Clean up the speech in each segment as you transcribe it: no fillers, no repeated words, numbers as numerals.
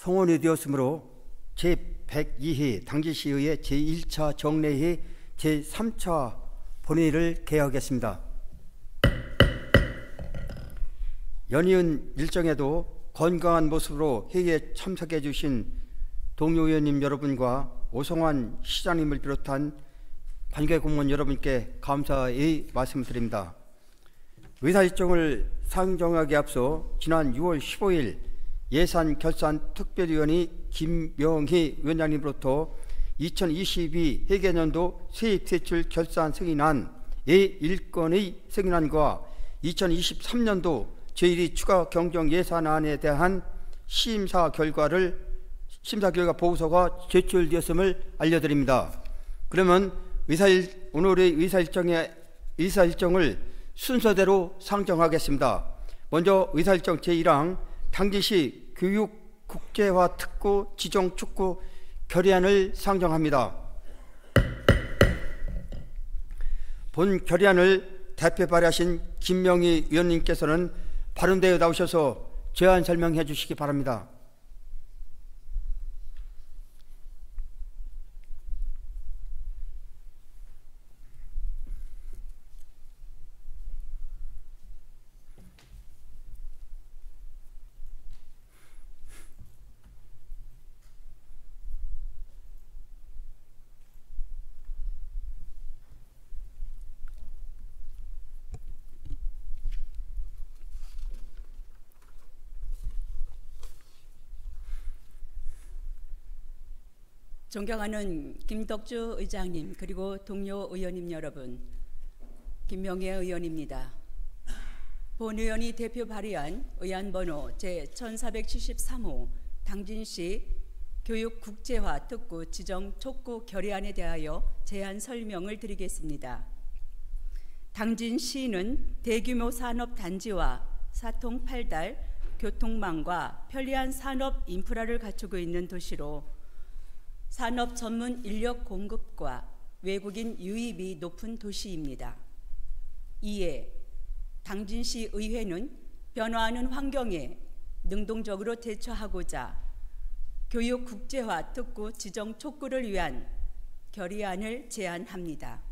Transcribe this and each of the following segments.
송원이 되었으므로 제102회 당진시의회 제1차 정례회 제3차 본회의를 개하겠습니다. 연이은 일정에도 건강한 모습으로 회의에 참석해 주신 동료 의원님 여러분과 오성환 시장님을 비롯한 관계공무원 여러분께 감사의 말씀드립니다. 의사일정을 상정하기에 앞서 지난 6월 15일 예산결산특별위원회 김명희 위원장님으로부터 2022 회계년도 세입대출 결산 승인안 예1건의 승인안과 2023년도 제1위 추가 경정 예산안에 대한 심사 결과 보고서가 제출되었음을 알려드립니다. 그러면 오늘의 의사일정을 순서대로 상정하겠습니다. 먼저 의사일정 제1항 당진시 교육국제화특구 지정촉구 결의안을 상정합니다. 본 결의안을 대표 발의하신 김명희 위원님께서는 발언대에 나오셔서 제안 설명해 주시기 바랍니다. 존경하는 김덕주 의장님, 그리고 동료 의원님 여러분, 김명혜 의원입니다. 본 의원이 대표 발의한 의안번호 제1473호 당진시 교육국제화 특구 지정 촉구 결의안에 대하여 제안 설명을 드리겠습니다. 당진시는 대규모 산업단지와 사통팔달, 교통망과 편리한 산업 인프라를 갖추고 있는 도시로 산업 전문 인력 공급과 외국인 유입이 높은 도시입니다. 이에 당진시 의회는 변화하는 환경에 능동적으로 대처하고자 교육 국제화 특구 지정 촉구를 위한 결의안을 제안합니다.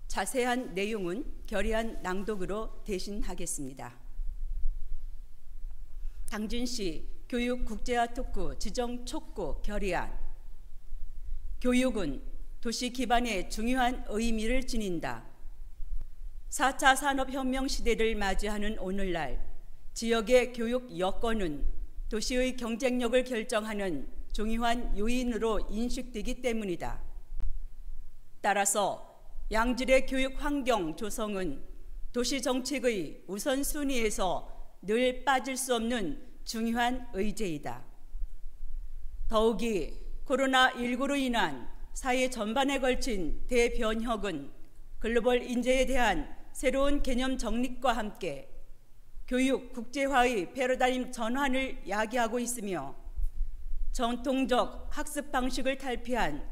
자세한 내용은 결의안 낭독으로 대신하겠습니다. 당진시 교육 국제화 특구 지정 촉구 결의안. 교육은 도시 기반에 중요한 의미를 지닌다. 4차 산업혁명 시대를 맞이하는 오늘날 지역의 교육 여건은 도시의 경쟁력을 결정하는 중요한 요인으로 인식되기 때문이다. 따라서 양질의 교육 환경 조성은 도시 정책의 우선순위에서 늘 빠질 수 없는 중요한 의제이다. 더욱이 코로나19로 인한 사회 전반에 걸친 대변혁은 글로벌 인재에 대한 새로운 개념 정립과 함께 교육 국제화의 패러다임 전환을 야기하고 있으며 전통적 학습 방식을 탈피한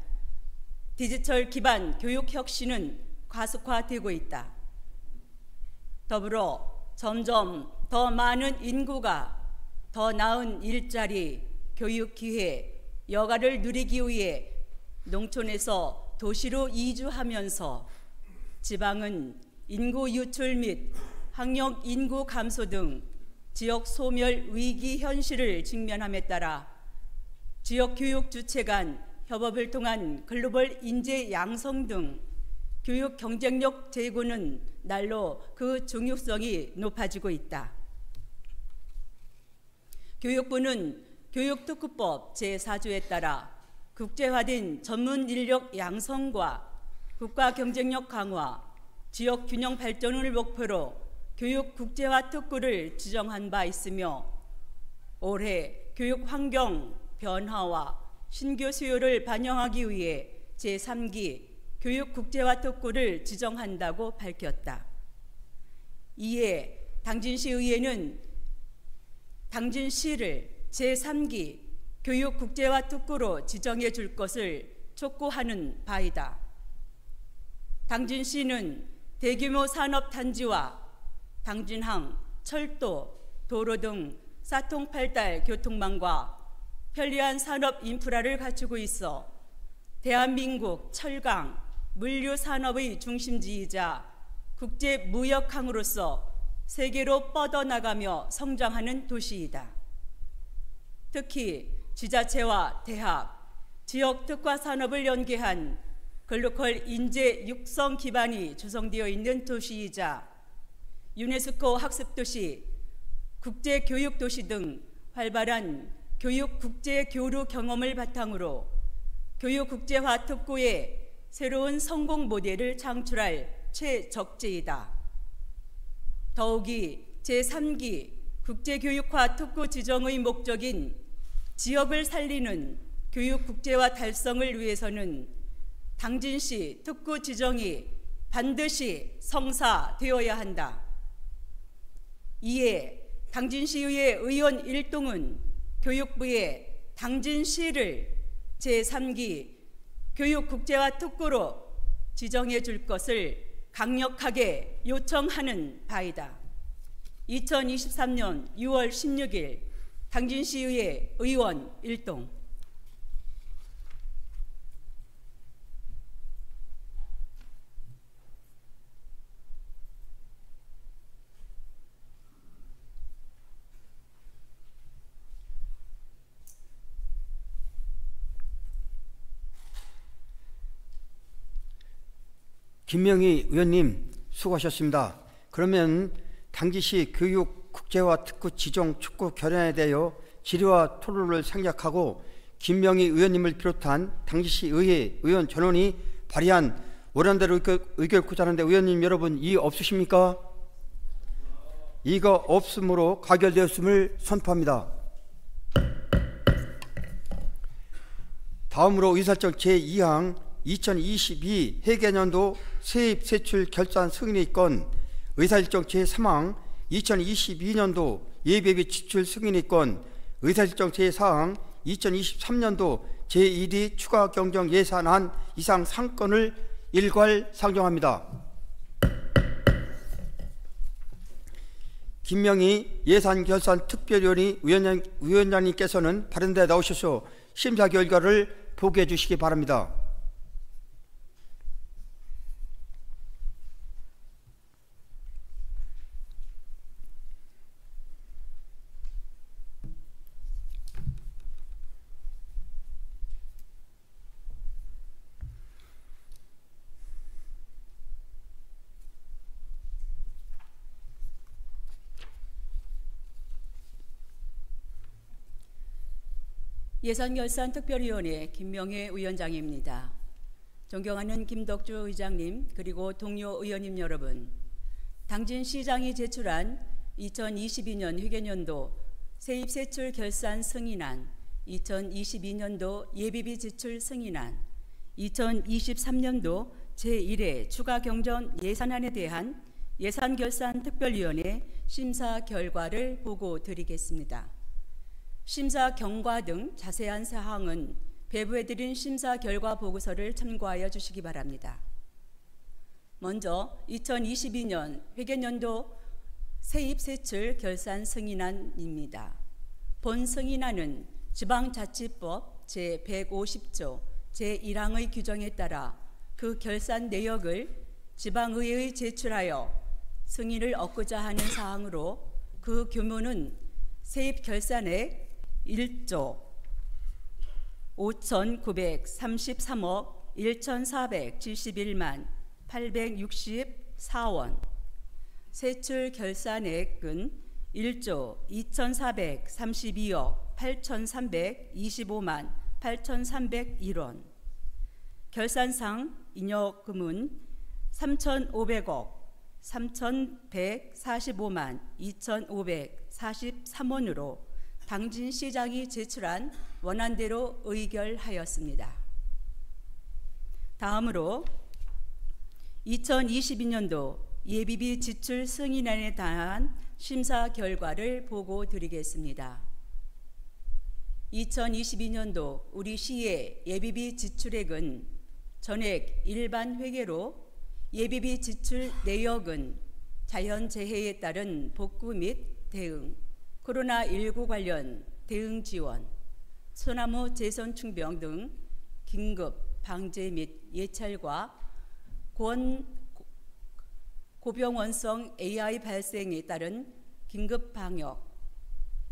디지털 기반 교육 혁신은 가속화되고 있다. 더불어 점점 더 많은 인구가 더 나은 일자리, 교육 기회, 여가를 누리기 위해 농촌에서 도시로 이주하면서 지방은 인구 유출 및 학령 인구 감소 등 지역 소멸 위기 현실을 직면함에 따라 지역 교육 주체 간 협업을 통한 글로벌 인재 양성 등 교육 경쟁력 제고는 날로 그 중요성이 높아지고 있다. 교육부는 교육특구법 제4조에 따라 국제화된 전문 인력 양성과 국가 경쟁력 강화, 지역 균형 발전을 목표로 교육 국제화 특구를 지정한 바 있으며 올해 교육 환경 변화와 신규 수요를 반영하기 위해 제3기 교육 국제화 특구를 지정한다고 밝혔다. 이에 당진시의회는 당진시를 제3기 교육 국제화 특구로 지정해 줄 것을 촉구하는 바이다. 당진시는 대규모 산업단지와 당진항, 철도, 도로 등 사통팔달 교통망과 편리한 산업 인프라를 갖추고 있어 대한민국 철강, 물류 산업의 중심지이자 국제 무역항으로서 세계로 뻗어나가며 성장하는 도시이다. 특히 지자체와 대학, 지역 특화 산업을 연계한 글로컬 인재 육성 기반이 조성되어 있는 도시이자 유네스코 학습도시, 국제교육도시 등 활발한 교육 국제 교류 경험을 바탕으로 교육 국제화 특구의 새로운 성공 모델을 창출할 최적지이다. 더욱이 제3기 국제교육화 특구 지정의 목적인 지역을 살리는 교육 국제화 달성을 위해서는 당진시 특구 지정이 반드시 성사되어야 한다. 이에 당진시의회 의원 일동은 교육부에 당진시를 제3기 교육 국제화 특구로 지정해 줄 것을 강력하게 요청하는 바이다. 2023년 6월 16일 당진시의회 의원 일동. 김명희 의원님 수고하셨습니다. 그러면 당진시 교육 국제화 특구 지정 촉구 결연에 대하여 질의와 토론을 생략하고 김명희 의원님을 비롯한 당진시 의회 의원 전원이 발의한 원안대로 의결 구자하는데 의원님 여러분 이의 없으십니까? 이의가 없으므로 가결되었음을 선포합니다. 다음으로 의사일정 제2항 2022 회계년도 세입세출 결산 승인의 건, 의사일정 제3항 2022년도 예비비 지출 승인의 건, 의사일정 제4항 2023년도 제1위 추가 경정 예산안 이상 상건을 일괄 상정합니다. 김명희 예산결산특별위원회 위원장님께서는 발언대에 나오셔서 심사 결과를 보고해 주시기 바랍니다. 예산결산특별위원회 김명희 위원장입니다. 존경하는 김덕주 의장님 그리고 동료 의원님 여러분, 당진시장이 제출한 2022년 회계년도 세입세출 결산 승인안, 2022년도 예비비 지출 승인안, 2023년도 제1회 추가 경정 예산안에 대한 예산결산특별위원회 심사 결과를 보고 드리겠습니다. 심사 경과 등 자세한 사항은 배부해드린 심사 결과 보고서를 참고하여 주시기 바랍니다. 먼저 2022년 회계년도 세입세출 결산 승인안입니다. 본 승인안은 지방자치법 제150조 제1항의 규정에 따라 그 결산 내역을 지방의회에 제출하여 승인을 얻고자 하는 사항으로 그 규모는 세입 결산액 1조 5,933억 1,471만 864원, 세출 결산액은 1조 2,432억 8,325만 8,301원, 결산상 잉여금은 3,500억 3,145만 2,543원으로 당진시장이 제출한 원안대로 의결하였습니다. 다음으로 2022년도 예비비 지출 승인안에 대한 심사 결과를 보고 드리겠습니다. 2022년도 우리 시의 예비비 지출액은 전액 일반 회계로 예비비 지출 내역은 자연재해에 따른 복구 및 대응, 코로나19 관련 대응 지원, 소나무 재선충병 등 긴급 방제 및 예찰과 고병원성 AI 발생에 따른 긴급 방역,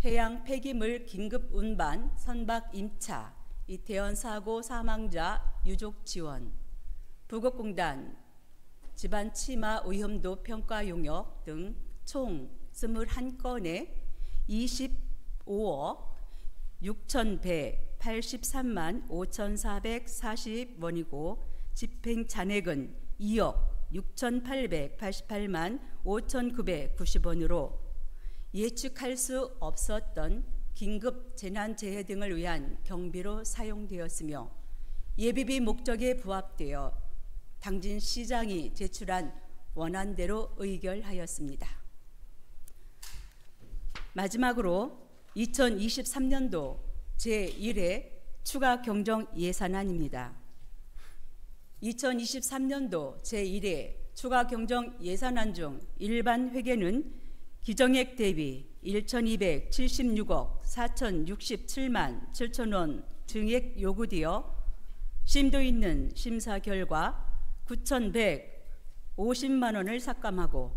해양 폐기물 긴급 운반 선박 임차, 이태원 사고 사망자 유족 지원, 부곡공단 집안 치마 위험도 평가 용역 등 총 21건에 25억 6,183만 5,440원이고 집행 잔액은 2억 6,888만 5,990원으로 예측할 수 없었던 긴급 재난재해 등을 위한 경비로 사용되었으며 예비비 목적에 부합되어 당진시장이 제출한 원안대로 의결하였습니다. 마지막으로 2023년도 제1회 추가 경정 예산안입니다. 2023년도 제1회 추가 경정 예산안 중 일반 회계는 기정액 대비 1,276억 4,067만 7천원 증액 요구되어 심도 있는 심사 결과 9,150만 원을 삭감하고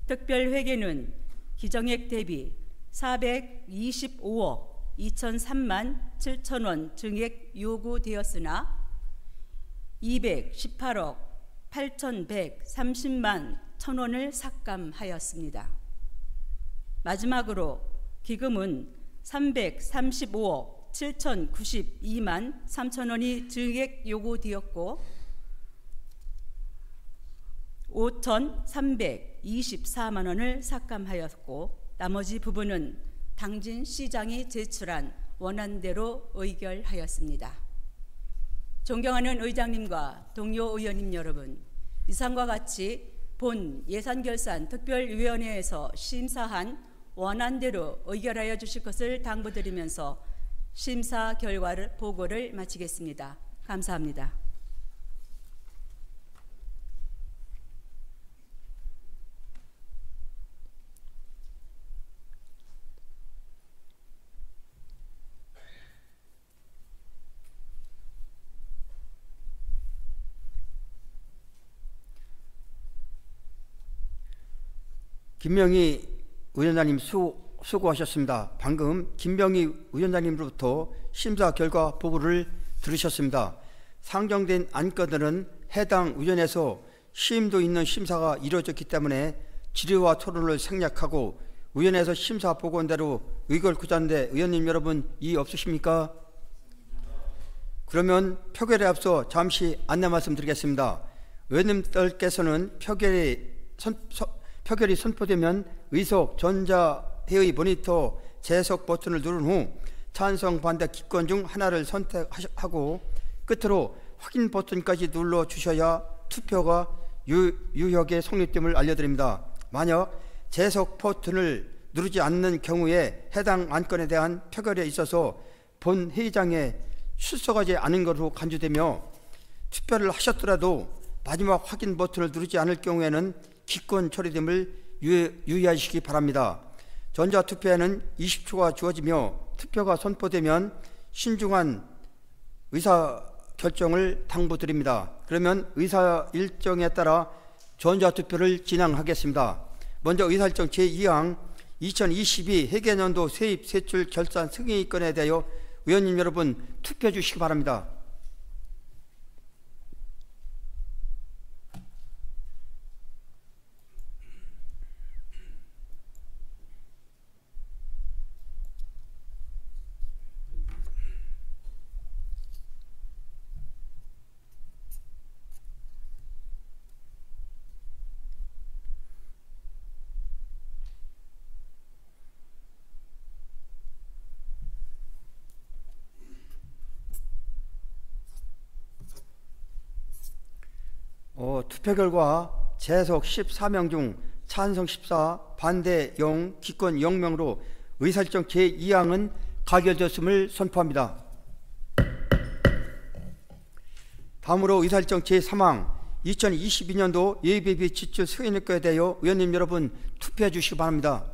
특별 회계는 기정액 대비 425억 2,003만 7천원 증액 요구되었으나 218억 8,130만 1,000원을 삭감하였습니다. 마지막으로 기금은 335억 7,092만 3천원이 증액 요구되었고 5,324만 원을 삭감하였고 나머지 부분은 당진시장이 제출한 원안대로 의결하였습니다. 존경하는 의장님과 동료 의원님 여러분, 이상과 같이 본 예산결산 특별위원회에서 심사한 원안대로 의결하여 주실 것을 당부드리면서 심사 결과를 보고를 마치겠습니다. 감사합니다. 김명희 위원장님 수고하셨습니다. 방금 김명희 위원장님으로부터 심사 결과 보고를 들으셨습니다. 상정된 안건들은 해당 위원회에서 심도 있는 심사가 이루어졌기 때문에 질의와 토론을 생략하고 위원회에서 심사 보고원대로 의결구자인데 의원님 여러분 이의 없으십니까? 그러면 표결에 앞서 잠시 안내 말씀드리겠습니다. 의원님들께서는 표결이 선포되면 의석 전자회의 모니터 재석 버튼을 누른 후 찬성 반대 기권 중 하나를 선택하고 끝으로 확인 버튼까지 눌러 주셔야 투표가 유효하게 성립됨을 알려드립니다. 만약 재석 버튼을 누르지 않는 경우에 해당 안건에 대한 표결에 있어서 본 회의장에 출석하지 않은 것으로 간주되며 투표를 하셨더라도 마지막 확인 버튼을 누르지 않을 경우에는 기권 처리됨을 유의하시기 바랍니다. 전자투표에는 20초가 주어지며 투표가 선포되면 신중한 의사결정을 당부드립니다. 그러면 의사일정에 따라 전자투표를 진행하겠습니다. 먼저 의사일정 제2항 2022 회계년도 세입 세출 결산 승인건에 대하여 의원님 여러분 투표해 주시기 바랍니다. 투표 결과 재석 14명 중 찬성 14, 반대 0, 기권 0명으로 의사일정 제2항은 가결되었음을 선포합니다. 다음으로 의사일정 제3항 2022년도 예비비 지출 승인일거에 대하여 의원님 여러분 투표해 주시기 바랍니다.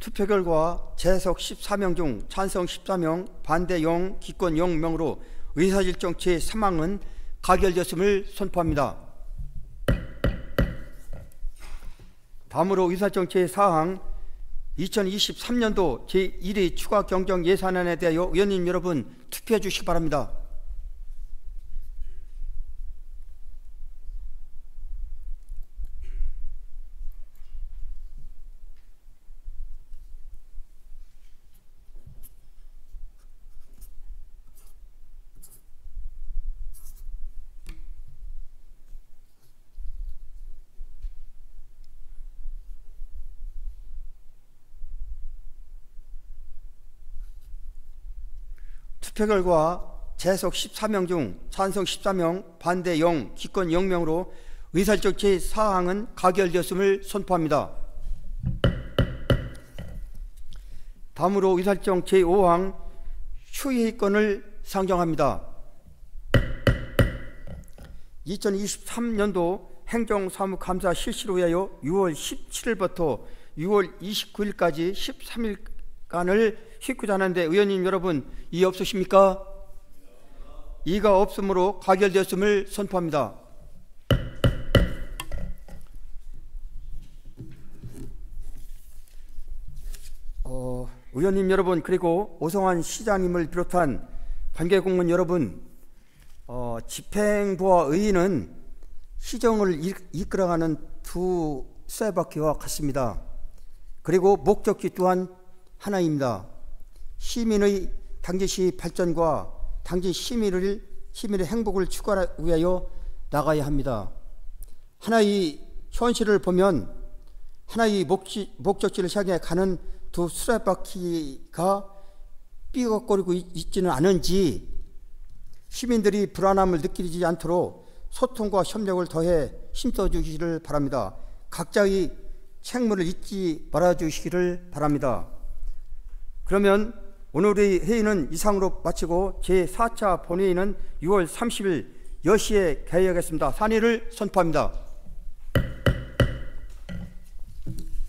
투표 결과 재석 14명 중 찬성 14명, 반대 0, 기권 0명으로 의사일정 제3항은 가결되었음을 선포합니다. 다음으로 의사일정 제4항 2023년도 제1회 추가 경정 예산안에 대하여 의원님 여러분 투표해 주시기 바랍니다. 투표 결과 재석 14명 중 찬성 14명, 반대 0, 기권 0명으로 의사일정 제4항은 가결되었음을 선포합니다. 다음으로 의사일정 제5항 추이회의권을 상정합니다. 2023년도 행정사무감사 실시를 위하여 6월 17일부터 6월 29일까지 13일간을 휘구자 하는데 의원님 여러분 이의 없으십니까? 이가 없으므로 가결되었음을 선포합니다. 의원님 여러분 그리고 오성환 시장님을 비롯한 관계공무원 여러분, 집행부와 의회는 시정을 이끌어가는 두 쇠바퀴와 같습니다. 그리고 목적지 또한 하나입니다. 시민의 당진시 발전과 당진 시민의 행복을 추구하기 위하여 나가야 합니다. 하나의 현실을 보면 하나의 목적지를 향해 가는 두 수레바퀴가 삐걱거리고 있지는 않은지 시민들이 불안함을 느끼지 않도록 소통과 협력을 더해 힘써 주시기를 바랍니다. 각자의 책무를 잊지 말아 주시기를 바랍니다. 그러면 오늘의 회의는 이상으로 마치고 제4차 본회의는 6월 30일 10시에 개회하겠습니다. 산의를 선포합니다.